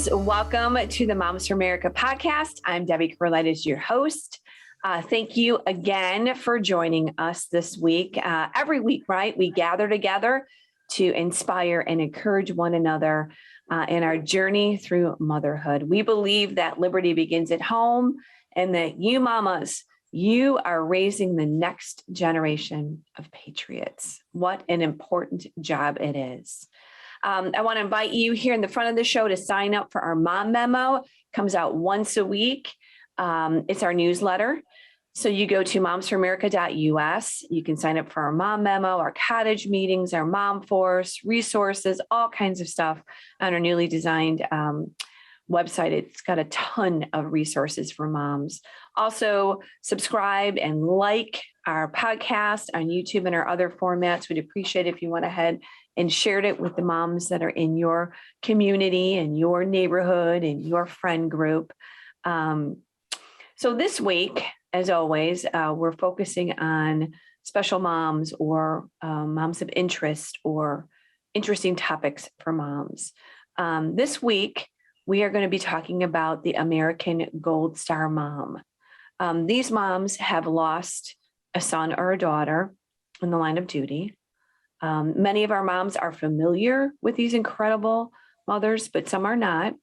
moms, welcome to the Moms for America podcast. I'm Debbie Carlitis, your host. Thank you again for joining us this week. Every week, right, we gather together to inspire and encourage one another in our journey through motherhood. We believe that liberty begins at home and that you mamas, you are raising the next generation of patriots. What an important job it is. I want to invite you here in the front of the show to sign up for our mom memo. It comes out once a week. It's our newsletter. So you go to momsforamerica.us. You can sign up for our mom memo, our cottage meetings, our mom force, resources, all kinds of stuff on our newly designed website. It's got a ton of resources for moms. Also, subscribe and like our podcast on YouTube and our other formats. We'd appreciate it if you went ahead and shared it with the moms that are in your community and your neighborhood and your friend group. So this week, as always, we're focusing on special moms or moms of interest or interesting topics for moms. This week, we are going to be talking about the American Gold Star Mom. These moms have lost a son or a daughter in the line of duty. Many of our moms are familiar with these incredible mothers, but some are not.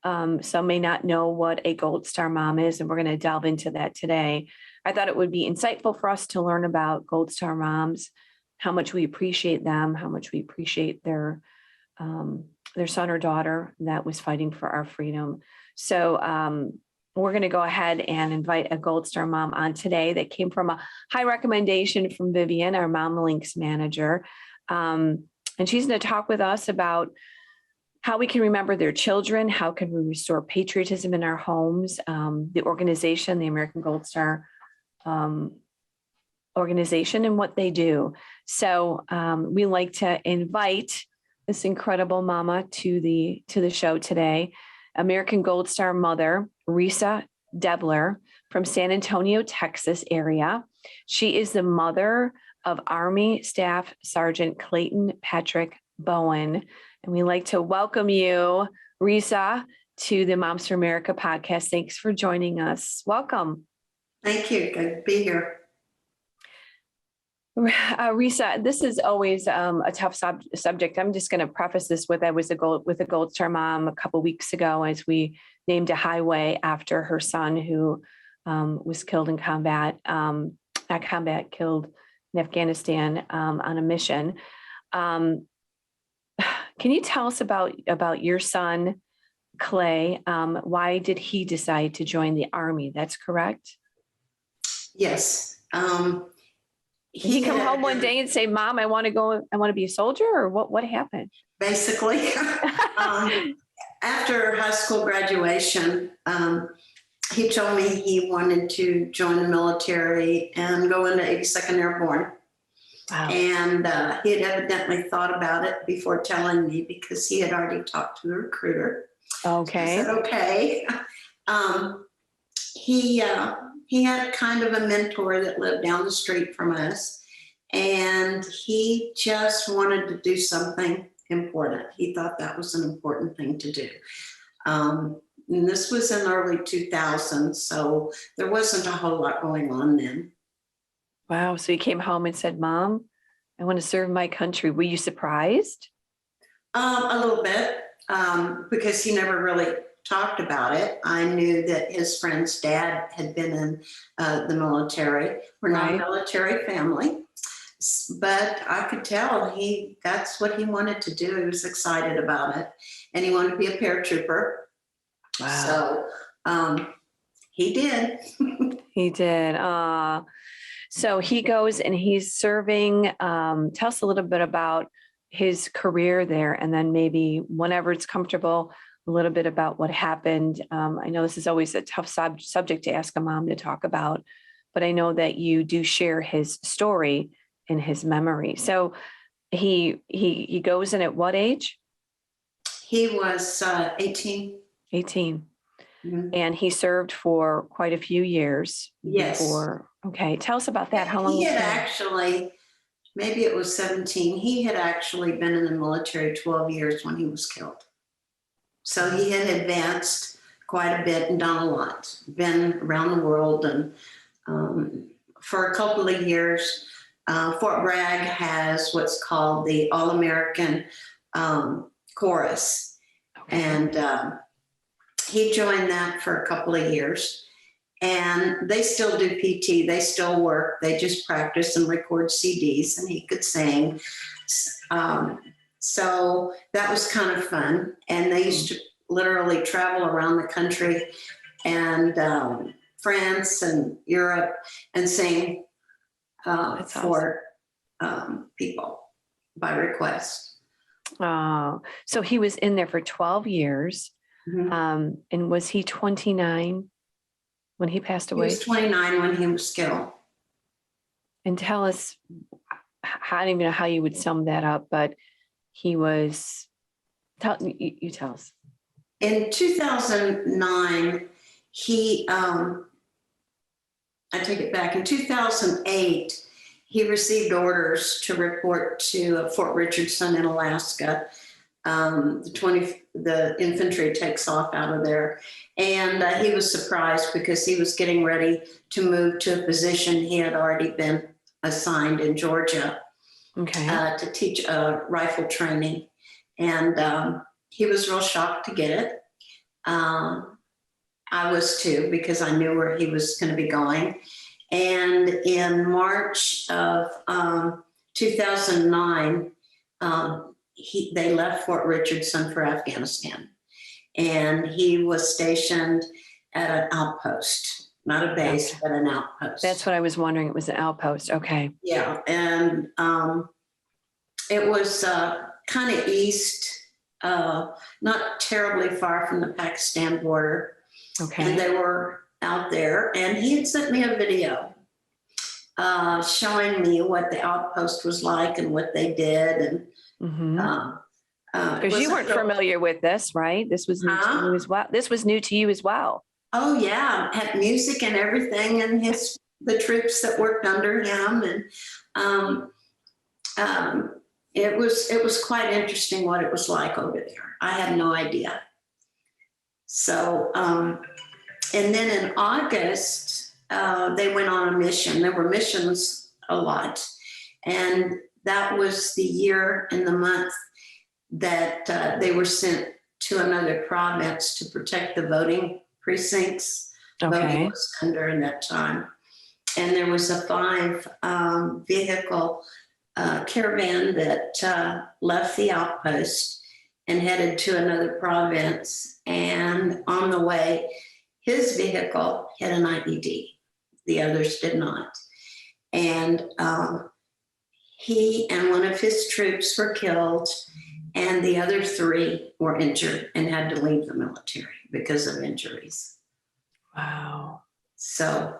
Some may not know what a Gold Star Mom is, and we're going to delve into that today. I thought it would be insightful for us to learn about Gold Star moms, how much we appreciate them, how much we appreciate their son or daughter that was fighting for our freedom. So we're going to go ahead and invite a Gold Star mom on today that came from a high recommendation from Vivian, our Mom Links manager. And she's going to talk with us about how we can remember their children, how can we restore patriotism in our homes, the organization, the American Gold Star organization, and what they do. So we like to invite this incredible mama to the show today, American Gold Star mother, Reesa Doebbler from San Antonio, Texas area. She is the mother of Army Staff Sergeant Clayton Patrick Bowen. And we'd like to welcome you, Reesa, to the Moms for America podcast. Thanks for joining us. Welcome. Thank you. Good to be here. Reesa, this is always a tough subject. I'm just going to preface this with I was with a Gold Star mom a couple of weeks ago as we named a highway after her son who was killed in combat, killed in Afghanistan on a mission. Can you tell us about your son, Clay? Why did he decide to join the Army? That's correct? Yes. Did he come home one day and say, "Mom, I want to be a soldier," or what happened? Basically, after high school graduation, he told me he wanted to join the military and go into 82nd Airborne. Wow. And he had evidently thought about it before telling me because he had already talked to the recruiter. Okay. I said, okay. He had kind of a mentor that lived down the street from us, and he just wanted to do something important. He thought that was an important thing to do. And this was in early 2000s, so there wasn't a whole lot going on then. Wow. So he came home and said, "Mom, I want to serve my country." Were you surprised? A little bit, because he never really talked about it. I knew that his friend's dad had been in the military. We're not a military family, but I could tell that's what he wanted to do. He was excited about it, and he wanted to be a paratrooper. Wow. So he did. He did. So he goes and he's serving. Tell us a little bit about his career there, and then maybe whenever it's comfortable, a little bit about what happened. I know this is always a tough subject to ask a mom to talk about, but I know that you do share his story and his memory. So he goes in at what age? He was 18. 18. Mm-hmm. And he served for quite a few years. Yes. Before. Okay. Tell us about that. How long? He had actually, maybe it was 17. He had actually been in the military 12 years when he was killed. So he had advanced quite a bit and done a lot, been around the world. And for a couple of years, Fort Bragg has what's called the All-American Chorus. Okay. And he joined that for a couple of years. And they still do PT, they still work, they just practice and record CDs, and he could sing. So that was kind of fun. And they used to literally travel around the country and France and Europe and sing for people by request. Oh, so he was in there for 12 years. Mm-hmm. And was he 29 when he passed away? He was 29 when he was killed. And tell us, I don't even know how you would sum that up, but he was, you tell us. In 2009, I take it back, in 2008, he received orders to report to Fort Richardson in Alaska. The infantry takes off out of there. And he was surprised because he was getting ready to move to a position he had already been assigned in Georgia to teach rifle training. And he was real shocked to get it. I was too, because I knew where he was going to be going. And in March of 2009, they left Fort Richardson for Afghanistan. And he was stationed at an outpost, not a base, but an outpost. That's what I was wondering. It was an outpost. Okay. Yeah. And it was kind of east, not terribly far from the Pakistan border. Okay. And they were out there, and he had sent me a video showing me what the outpost was like and what they did. And because you weren't familiar with this, right? This was new to you as well. This was new to you as well. Oh yeah, had music and everything, and the troops that worked under him, and it was quite interesting what it was like over there. I had no idea. So, and then in August, they went on a mission. There were missions a lot, and that was the year and the month that they were sent to another province to protect the voting precincts. Voting was under in that time. And there was a 5-vehicle caravan that left the outpost and headed to another province. And on the way, his vehicle hit an IED. The others did not. And he and one of his troops were killed, and the other 3 were injured and had to leave the military because of injuries. Wow. So,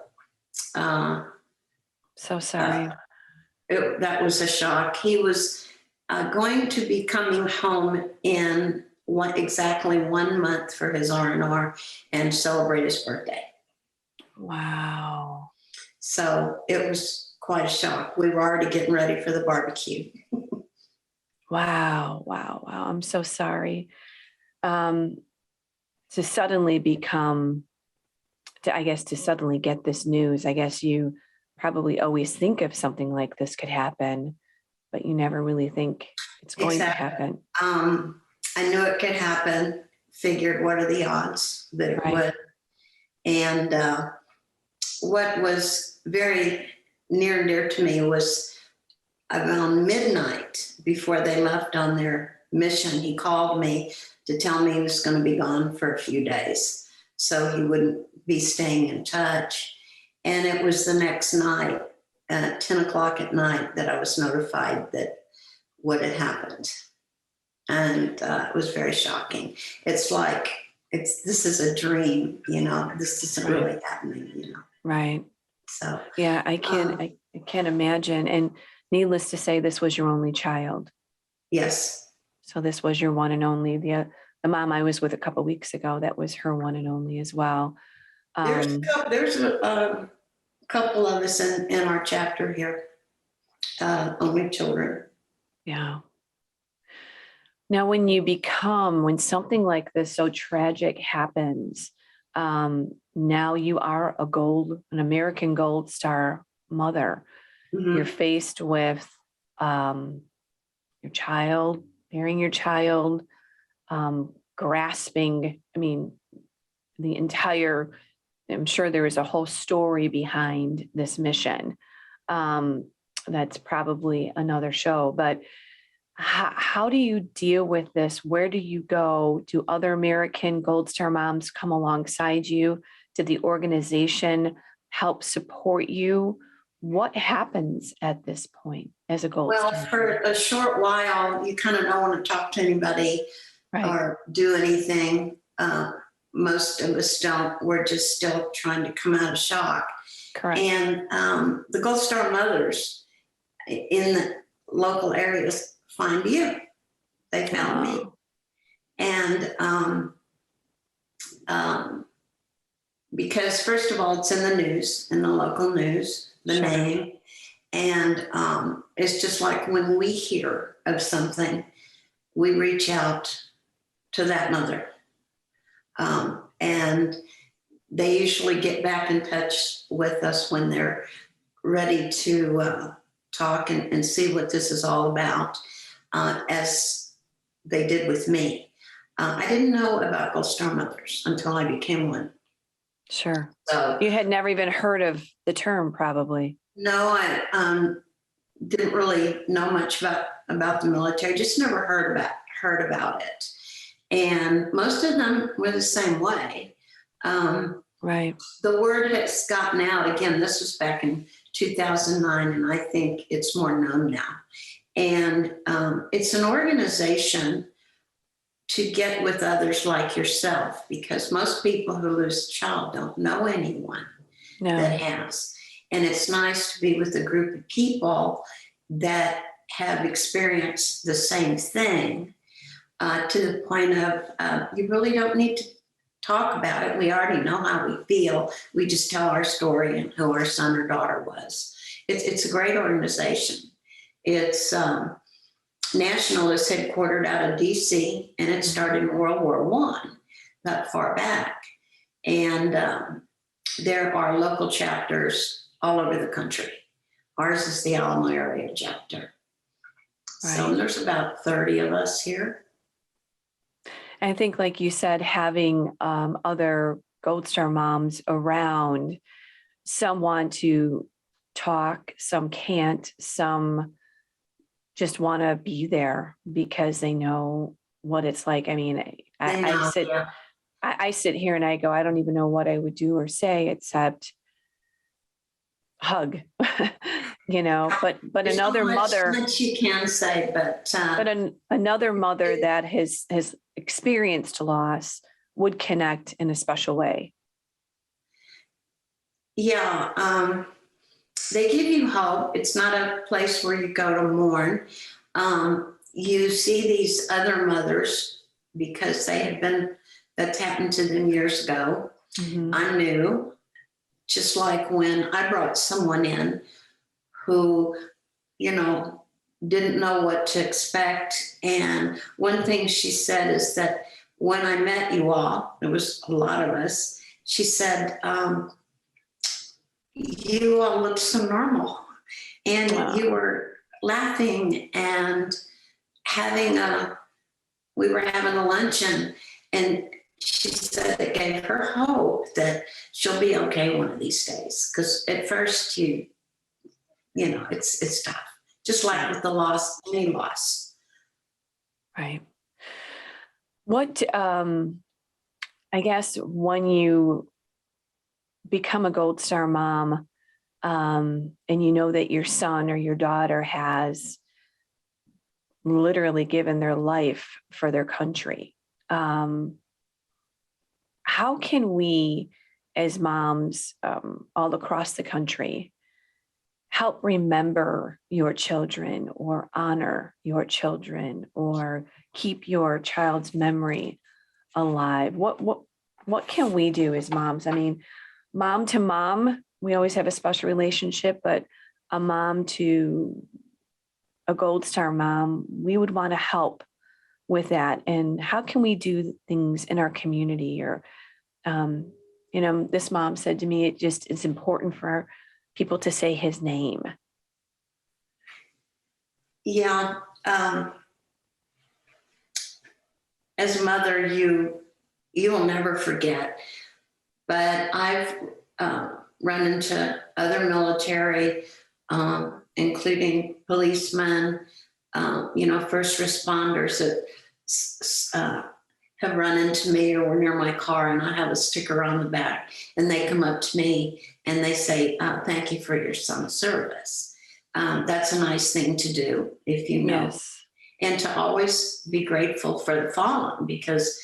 so sorry. That was a shock. He was going to be coming home in exactly 1 month for his R&R and celebrate his birthday. Wow. So it was quite a shock. We were already getting ready for the barbecue. Wow. I'm so sorry. To suddenly get this news, I guess you probably always think of something like this could happen, but you never really think it's going to happen. I knew it could happen, figured what are the odds that it would. And what was very near and dear to me was around midnight, before they left on their mission, he called me to tell me he was going to be gone for a few days, so he wouldn't be staying in touch. And it was the next night, at 10 o'clock at night, that I was notified that what had happened. And it was very shocking. It's like, this is a dream, this isn't really happening, Right. So yeah, I can't imagine. And needless to say, this was your only child. Yes. So this was your one and only. The mom I was with a couple of weeks ago, that was her one and only as well. There's a couple of us in our chapter here, only children. Yeah. Now, when something like this so tragic happens, now you are an American Gold Star mother. Mhm. You're faced with your child, bearing your child, grasping, the entire, I'm sure there is a whole story behind this mission. That's probably another show, but how do you deal with this? Where do you go? Do other American Gold Star moms come alongside you? Did the organization help support you? What happens at this point as a Gold Well, Star for mom? a short while, you kind of don't want to talk to anybody Right, or do anything. Most of us don't. We're just still trying to come out of shock. correct. And the Gold Star mothers in the local areas find you. They found me. Oh, And because, first of all, it's in the news, in the local news, the sure. name. And it's just like when we hear of something, we reach out to that mother. And they usually get back in touch with us when they're ready to talk and see what this is all about, as they did with me. I didn't know about Gold Star Mothers until I became one. Sure. So, You had never even heard of the term, probably. no, I didn't really know much about the military. Just never heard about it. And most of them were the same way. Right. The word has gotten out again. This was back in 2009, and I think it's more known now. And it's an organization to get with others like yourself, because most people who lose a child don't know anyone that No. has. And it's nice to be with a group of people that have experienced the same thing, to the point of you really don't need to talk about it. We already know how we feel. We just tell our story and who our son or daughter was. It's a great organization. It's national, is headquartered out of DC, and it started in World War I, that far back. And there are local chapters all over the country. Ours is the Alamo area chapter. So Right. there's about 30 of us here. I think, like you said, having other Gold Star moms around, some want to talk, some can't, some just want to be there because they know what it's like. I mean, They I know, sit, yeah. I sit here and I go, I don't even know what I would do or say except hug, but There's another not mother, much you can say, but another mother that has experienced loss would connect in a special way. yeah, they give you hope. It's not a place where you go to mourn. You see these other mothers because that's happened to them years ago. Mhm. I knew, just like when I brought someone in who, didn't know what to expect. And one thing she said is that when I met you all, there was a lot of us, she said, you all looked so normal. And you were laughing and we were having a luncheon. And she said it gave her hope that she'll be okay one of these days. Because at first it's tough. Just like with the loss, any loss. Right. What, I guess when you become a Gold Star mom, and you know that your son or your daughter has literally given their life for their country, how can we as moms all across the country help remember your children or honor your children or keep your child's memory alive? What can we do as moms? I mean, mom to mom, we always have a special relationship, but a mom to a Gold Star mom, we would want to help with that, and how can we do things in our community? Or, this mom said to me, it's important for people to say his name. Yeah. As a mother, you will never forget. But I've run into other military, including policemen, first responders that have run into me or were near my car, and I have a sticker on the back, and they come up to me and they say, "Thank you for your son's service." That's a nice thing to do, if you know. Yes. And to always be grateful for the fallen, because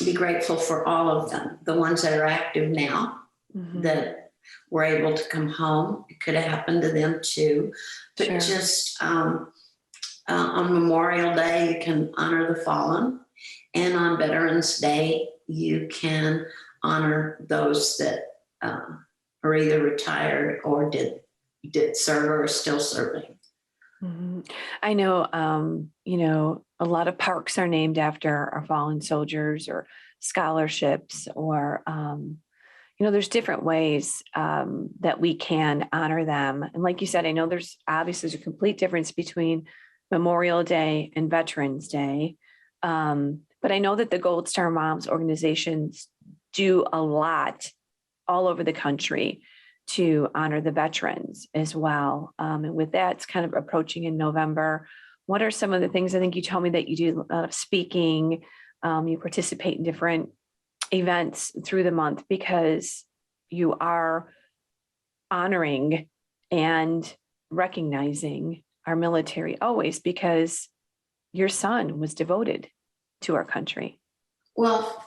be grateful for all of them, the ones that are active now, that were able to come home. It could have happened to them too. But Sure. just on Memorial Day, you can honor the fallen. And on Veterans Day, you can honor those that are either retired or did serve or are still serving. I know, a lot of parks are named after our fallen soldiers, or scholarships, or, there's different ways that we can honor them. And like you said, I know there's a complete difference between Memorial Day and Veterans Day. But I know that the Gold Star Moms organizations do a lot all over the country to honor the veterans as well. And with that, it's kind of approaching in November. What are some of the things? I think you told me that you do a lot of speaking, you participate in different events through the month, because you are honoring and recognizing our military always, because your son was devoted to our country. Well,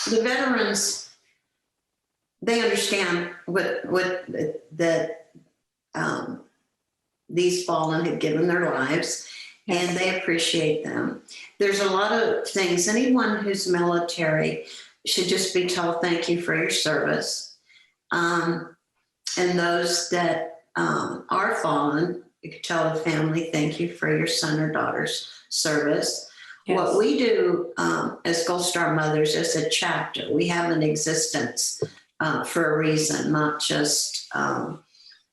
the veterans, they understand what that these fallen have given their lives, and they appreciate them. There's a lot of things. Anyone who's military should just be told thank you for your service. And those that are fallen, you could tell the family thank you for your son or daughter's service. Yes. What we do as Gold Star Mothers is a chapter. We have an existence for a reason, not just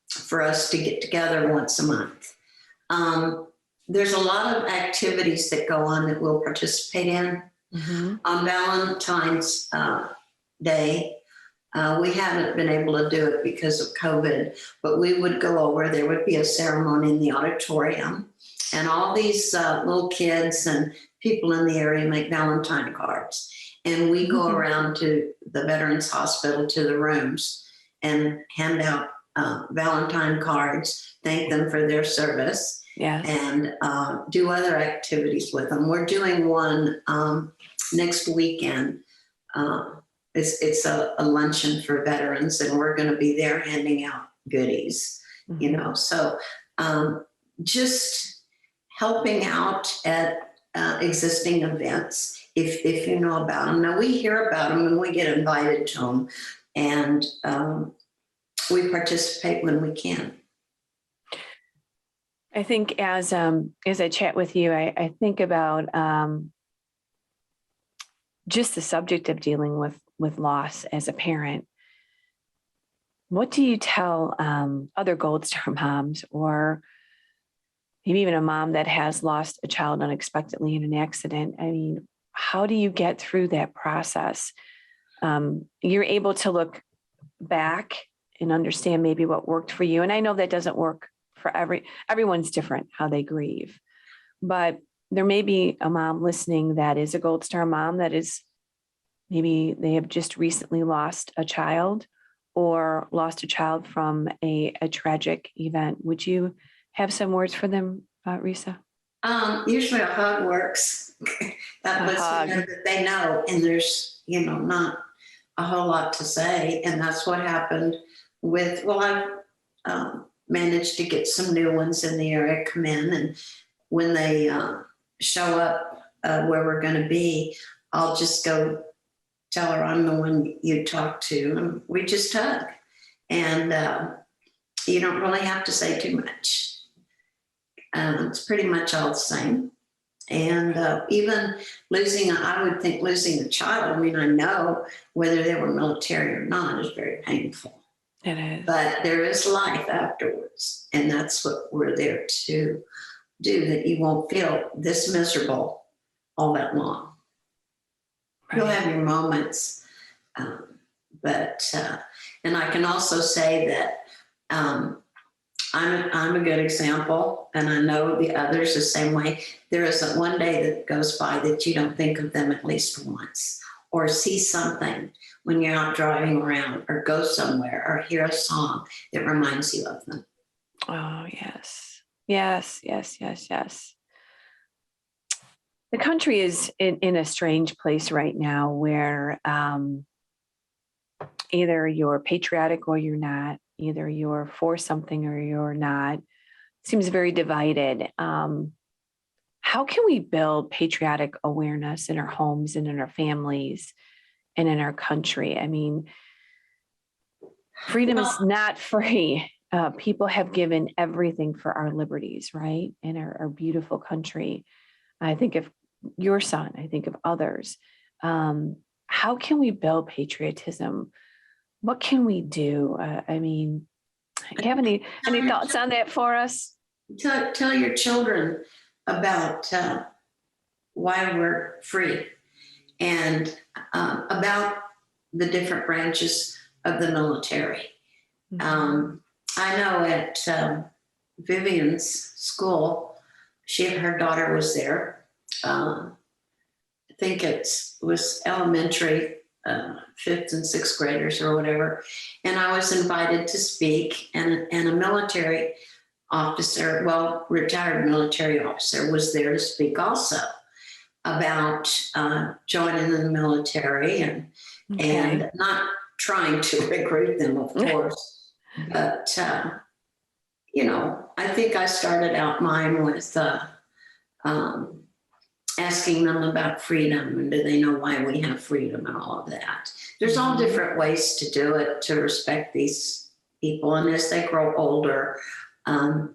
for us to get together once a month. There's a lot of activities that go on that we'll participate in. On Valentine's Day, we haven't been able to do it because of COVID, but we would go over. There would be a ceremony in the auditorium, and all these little kids and people in the area make Valentine cards. And we go around to the Veterans Hospital, to the rooms, and hand out Valentine cards, thank them for their service, and do other activities with them. We're doing one next weekend. It's a luncheon for veterans, and we're going to be there handing out goodies, So just helping out at existing events, if you know about them. Now, we hear about them and we get invited to them, and we participate when we can. I think as I chat with you, I think about just the subject of dealing with loss as a parent. What do you tell other Gold Star moms, or maybe even a mom that has lost a child unexpectedly in an accident? I mean, how do you get through that process? You're able to look back and understand maybe what worked for you. And I know that doesn't work for everyone's different how they grieve, but there may be a mom listening that is a Gold Star mom that is, maybe they have just recently lost a child, or lost a child from a tragic event. Would you have some words for them, Reesa? Usually a hug works. That was that they know, and there's not a whole lot to say, and that's what happened with. Well, I've managed to get some new ones in the area come in, and when they show up where we're going to be, I'll just go tell her I'm the one you talk to, and we just hug, and you don't really have to say too much. It's pretty much all the same. And even I would think losing a child, I mean, I know whether they were military or not is very painful. It is. But there is life afterwards. And that's what we're there to do, that you won't feel this miserable all that long. Right. You'll have your moments. And I can also say that I'm a good example, and I know the others the same way. There isn't one day that goes by that you don't think of them at least once, or see something when you're out driving around, or go somewhere, or hear a song that reminds you of them. Oh, yes. Yes, yes, yes, yes. The country is in a strange place right now where either you're patriotic or you're not, either you're for something or you're not. It seems very divided. How can we build patriotic awareness in our homes and in our families and in our country? I mean, freedom is not free. People have given everything for our liberties, right? In our beautiful country. I think of your son, I think of others. How can we build patriotism? What can we do? I mean, you have any thoughts on that for us? Tell your children about why we're free, and about the different branches of the military. Mm-hmm. I know at Vivian's school, her daughter was there. I think it was elementary, 5th and 6th graders or whatever. And I was invited to speak, and a military officer, retired military officer, was there to speak also about joining the military and not trying to recruit them, of course. But, I think I started out mine with asking them about freedom, and do they know why we have freedom, and all of that. There's all different ways to do it, to respect these people. And as they grow older, and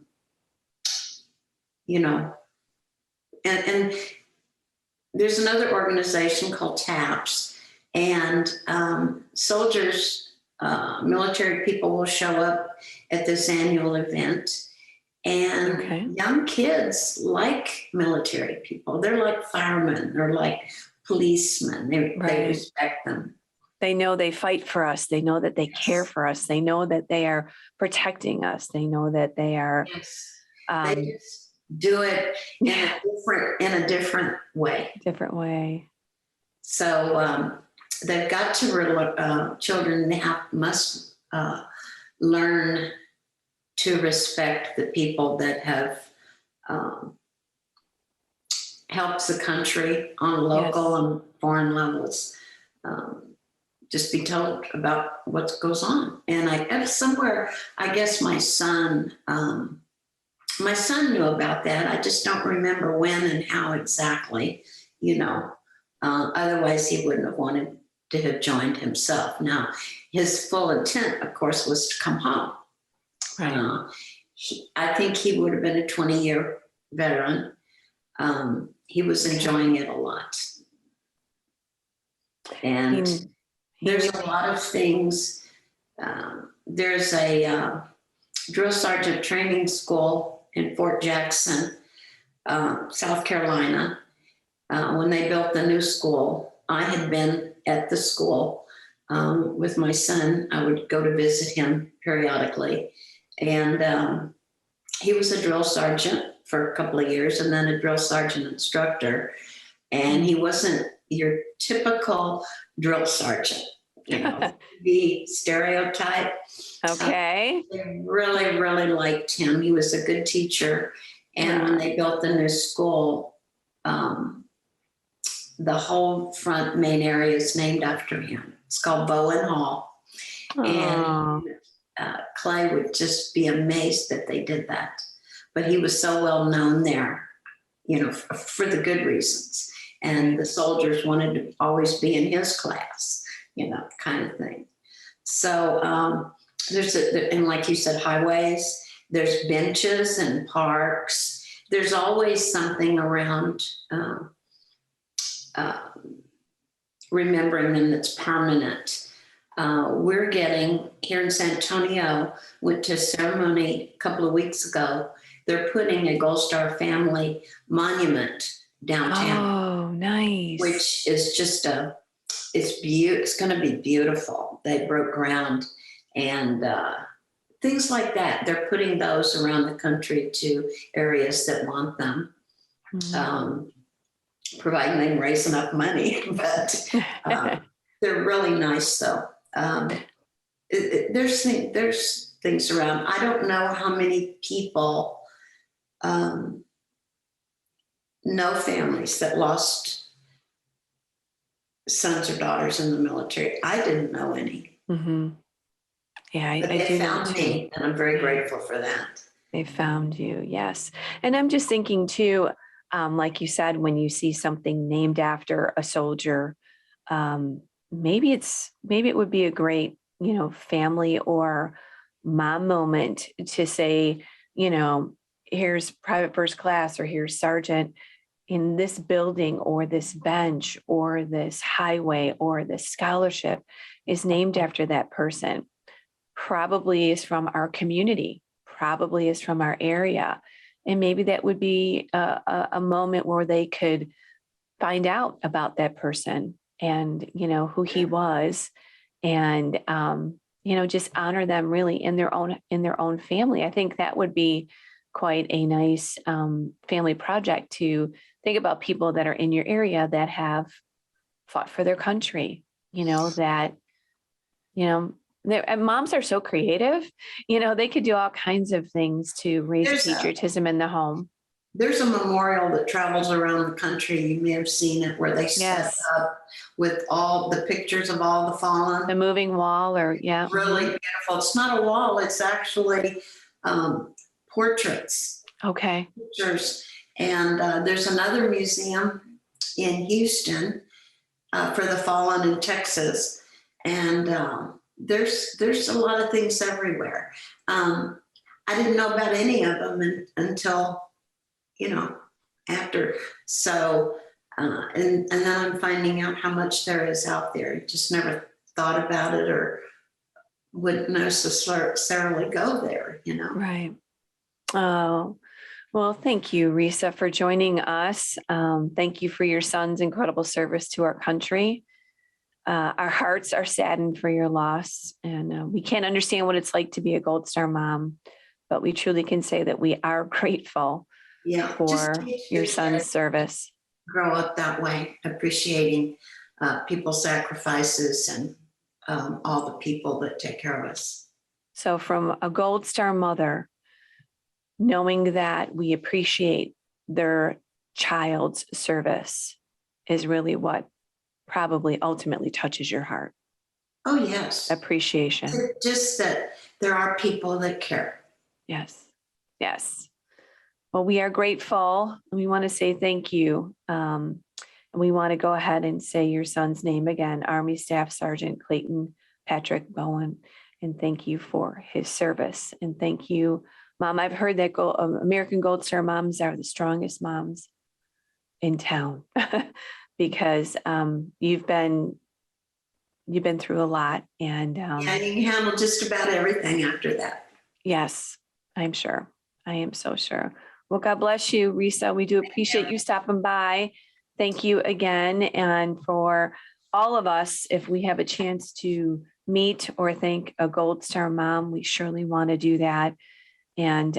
there's another organization called TAPS, and soldiers, military people will show up at this annual event. And young kids like military people. They're like firemen. They're like policemen. They respect them. They know they fight for us. They know that they care for us. They know that they are protecting us. They know that they are. Yes. They just do it in a different way. Different way. So they've got to children must learn to respect the people that have helped the country on local and foreign levels. Just be told about what goes on. And I guess my son knew about that. I just don't remember when and how exactly, otherwise he wouldn't have wanted to have joined himself. Now, his full intent, of course, was to come home. Right. I think he would have been a 20-year veteran. He was enjoying it a lot. And there's a lot of things. There's a drill sergeant training school in Fort Jackson, South Carolina. When they built the new school, I had been at the school with my son. I would go to visit him periodically. And he was a drill sergeant for a couple of years, and then a drill sergeant instructor. And he wasn't your typical drill sergeant, the stereotype. Okay. They really, really liked him. He was a good teacher. And when they built the new school, the whole front main area is named after him. It's called Bowen Hall. And Clay would just be amazed that they did that. But he was so well known there, for the good reasons. And the soldiers wanted to always be in his class, kind of thing. So and like you said, highways, there's benches and parks. there's always something around remembering them that's permanent. We're getting here in San Antonio, went to a ceremony a couple of weeks ago. They're putting a Gold Star family monument downtown. Oh, nice. Which is just it's going to be beautiful. They broke ground and things like that. They're putting those around the country to areas that want them. Mm-hmm. Providing they can raise enough money, but they're really nice though. There's things around. I don't know how many people know families that lost sons or daughters in the military. I didn't know any. Mm-hmm. Yeah, but they found me, and I'm very grateful for that. They found you, yes. And I'm just thinking too, like you said, when you see something named after a soldier, maybe it would be a great, family or mom moment to say, here's Private First Class or here's Sergeant in this building or this bench or this highway or this scholarship is named after that person. Probably is from our community, probably is from our area. And maybe that would be a moment where they could find out about that person and, who he was and, just honor them really in their own family. I think that would be quite a nice family project to think about people that are in your area that have fought for their country, and moms are so creative, they could do all kinds of things to raise patriotism in the home. There's a memorial that travels around the country. You may have seen it where they set up with all the pictures of all the fallen. The moving wall really beautiful. It's not a wall. It's actually portraits. Okay. Pictures. And there's another museum in Houston for the fallen in Texas. And there's a lot of things everywhere. I didn't know about any of them until, after. So, and then I'm finding out how much there is out there. Just never thought about it or wouldn't necessarily go there, Right. Oh, well, thank you, Reesa, for joining us. Thank you for your son's incredible service to our country. Our hearts are saddened for your loss, and we can't understand what it's like to be a Gold Star mom, but we truly can say that we are grateful for your son's service. Grow up that way, appreciating people's sacrifices and all the people that take care of us. So from a Gold Star mother, knowing that we appreciate their child's service is really what probably ultimately touches your heart. Oh, yes. Appreciation. Just that there are people that care. Yes. Yes. Well, we are grateful. We want to say thank you. And we want to go ahead and say your son's name again, Army Staff Sergeant Clayton Patrick Bowen. And thank you for his service. And thank you, Mom. I've heard that American Gold Star moms are the strongest moms in town. Because you've been through a lot, and you can handle just about everything after that. Yes, I'm sure. I am so sure. Well, God bless you, Reesa. We do appreciate you stopping by. Thank you again, and for all of us, if we have a chance to meet or thank a Gold Star mom, we surely want to do that and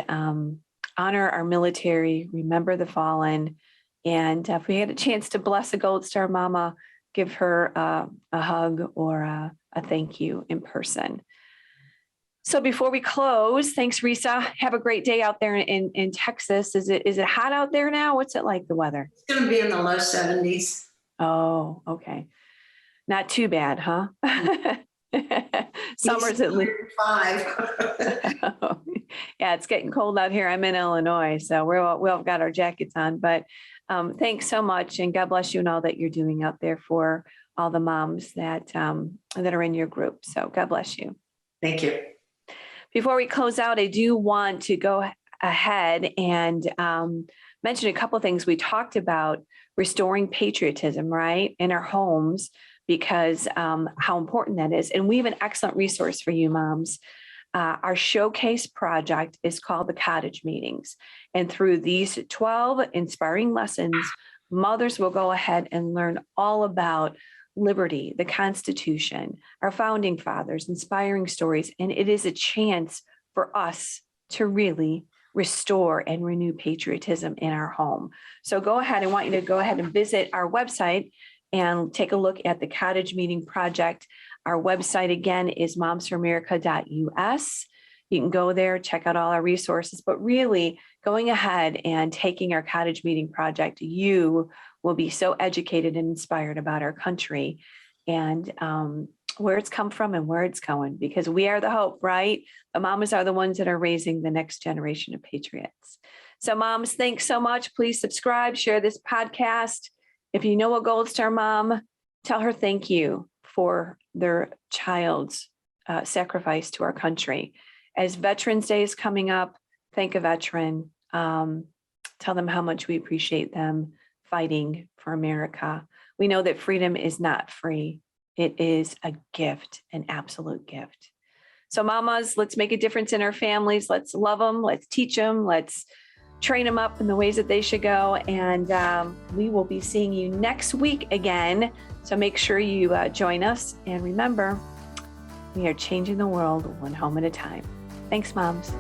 honor our military, remember the fallen. And if we had a chance to bless a Gold Star mama, give her a hug or a thank you in person. So before we close, thanks, Reesa. Have a great day out there in Texas. Is it hot out there now? What's it like, the weather? It's going to be in the low 70s. Oh, okay. Not too bad, huh? Summer's at least 5. Yeah, it's getting cold out here. I'm in Illinois, so we've got our jackets on, but thanks so much, and God bless you and all that you're doing out there for all the moms that are in your group. So God bless you. Thank you. Before we close out, I do want to go ahead and mention a couple of things. We talked about restoring patriotism, right, in our homes, because how important that is. And we have an excellent resource for you, moms. Our showcase project is called the Cottage Meetings. And through these 12 inspiring lessons, mothers will go ahead and learn all about liberty, the Constitution, our founding fathers, inspiring stories. And it is a chance for us to really restore and renew patriotism in our home. So go ahead. I want you to go ahead and visit our website and take a look at the Cottage Meeting Project. Our website again is momsforamerica.us. You can go there, check out all our resources, but really going ahead and taking our Cottage Meeting Project, you will be so educated and inspired about our country and where it's come from and where it's going, because we are the hope, right? The mamas are the ones that are raising the next generation of patriots. So moms, thanks so much. Please subscribe, share this podcast. If you know a Gold Star mom, tell her thank you for their child's sacrifice to our country. As Veterans Day is coming up, thank a veteran. Tell them how much we appreciate them fighting for America. We know that freedom is not free. It is a gift, an absolute gift. So mamas, let's make a difference in our families. Let's love them. Let's teach them. Let's train them up in the ways that they should go. And we will be seeing you next week again. So make sure you join us. And remember, we are changing the world one home at a time. Thanks, moms.